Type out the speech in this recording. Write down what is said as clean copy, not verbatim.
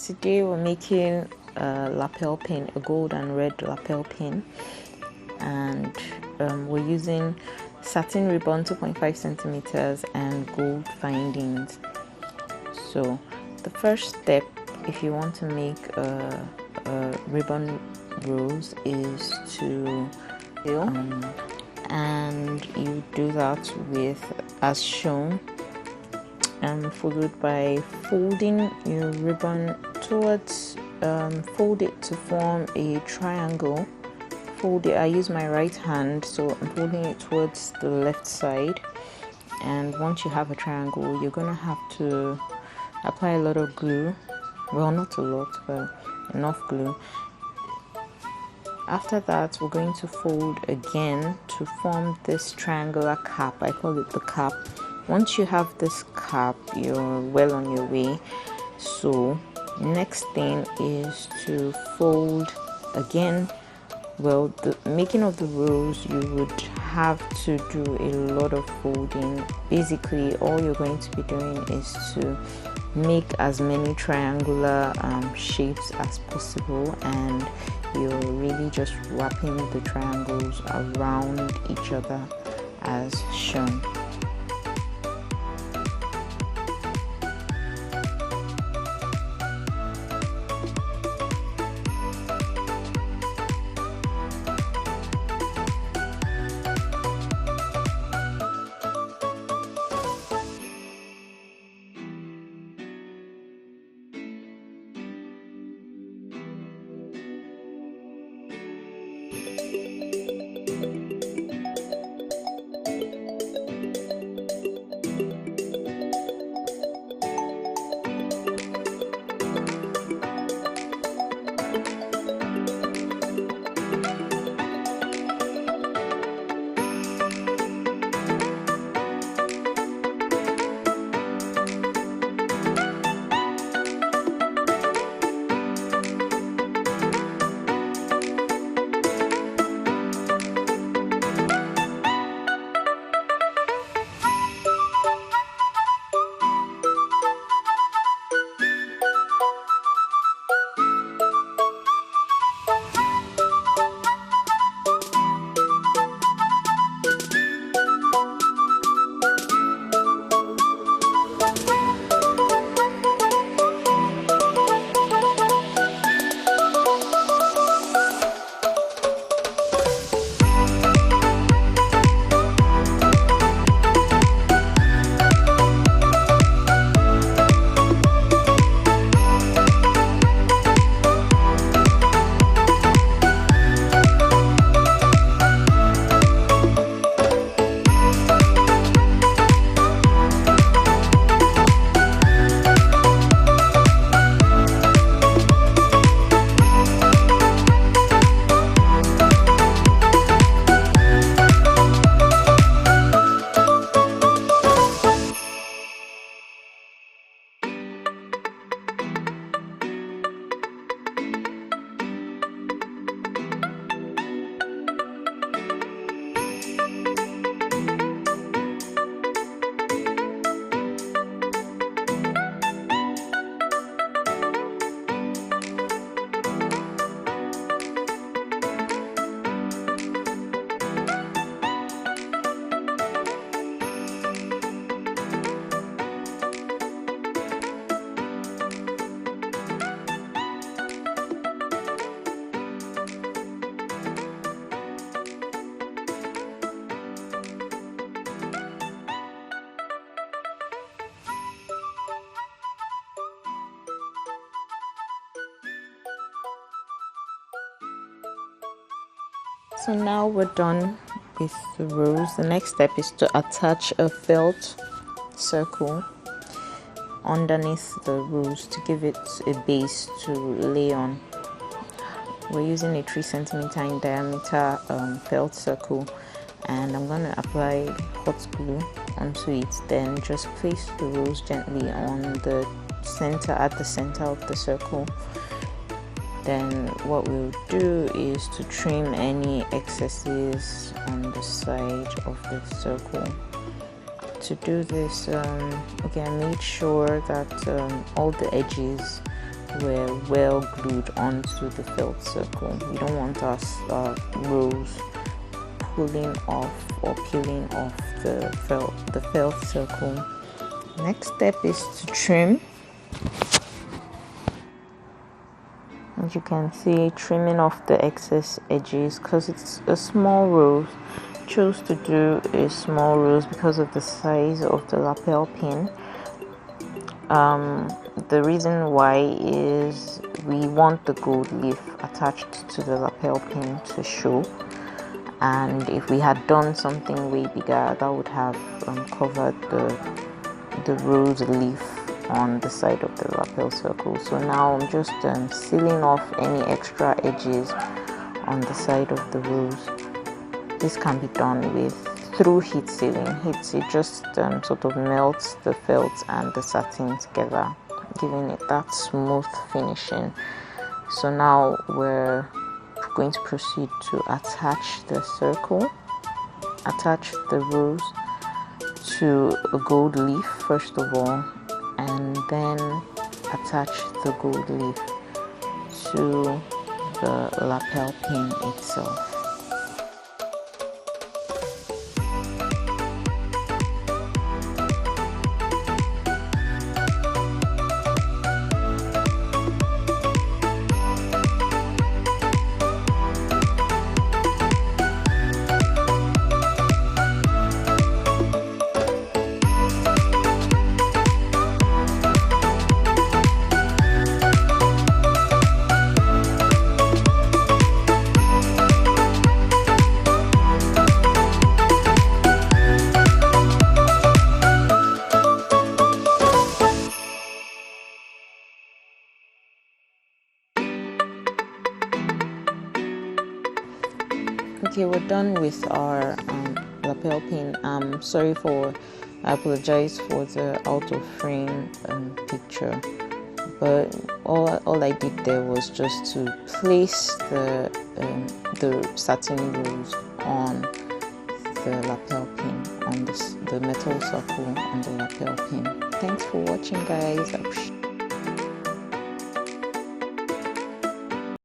Today we're making a lapel pin, a gold and red lapel pin, and we're using satin ribbon 2.5 centimeters and gold findings. So the first step, if you want to make a ribbon rose, is to and you do that with as shown, followed by folding your ribbon towards fold it to form a triangle. Fold it. I use my right hand, so I'm folding it towards the left side, and once you have a triangle, you're gonna have to apply a lot of glue. Well, not a lot, but enough glue. After that, we're going to fold again to form this triangular cap. I call it the cap. Once you have this cap, you're well on your way. So next thing is to fold again. Well, the making of the rose, you would have to do a lot of folding. Basically, all you're going to be doing is to make as many triangular shapes as possible, and you're really just wrapping the triangles around each other as shown. So now we're done with the rose. The next step is to attach a felt circle underneath the rose to give it a base to lay on. We're using a 3 centimeter in diameter felt circle, and I'm going to apply hot glue onto it. Then just place the rose gently on the center, at the center of the circle. Then what we'll do is to trim any excesses on the side of the circle. To do this, okay, I made sure that all the edges were well glued onto the felt circle. We don't want our rows pulling off or peeling off the felt circle. Next step is to trim. As you can see, trimming off the excess edges, because it's a small rose. Chose to do a small rose because of the size of the lapel pin. The reason why is we want the gold leaf attached to the lapel pin to show, and if we had done something way bigger, that would have covered the rose leaf on the side of the lapel circle. So now I'm just sealing off any extra edges on the side of the rose. This can be done through heat sealing. Heat seal just sort of melts the felt and the satin together, giving it that smooth finishing. So now we're going to proceed to attach the circle, attach the rose to a gold leaf first of all, and then attach the gold leaf to the lapel pin itself. Okay, we're done with our lapel pin. I apologize for the out of frame picture, but all I did there was just to place the satin rose on the lapel pin, on the metal circle on the lapel pin. Thanks for watching, guys.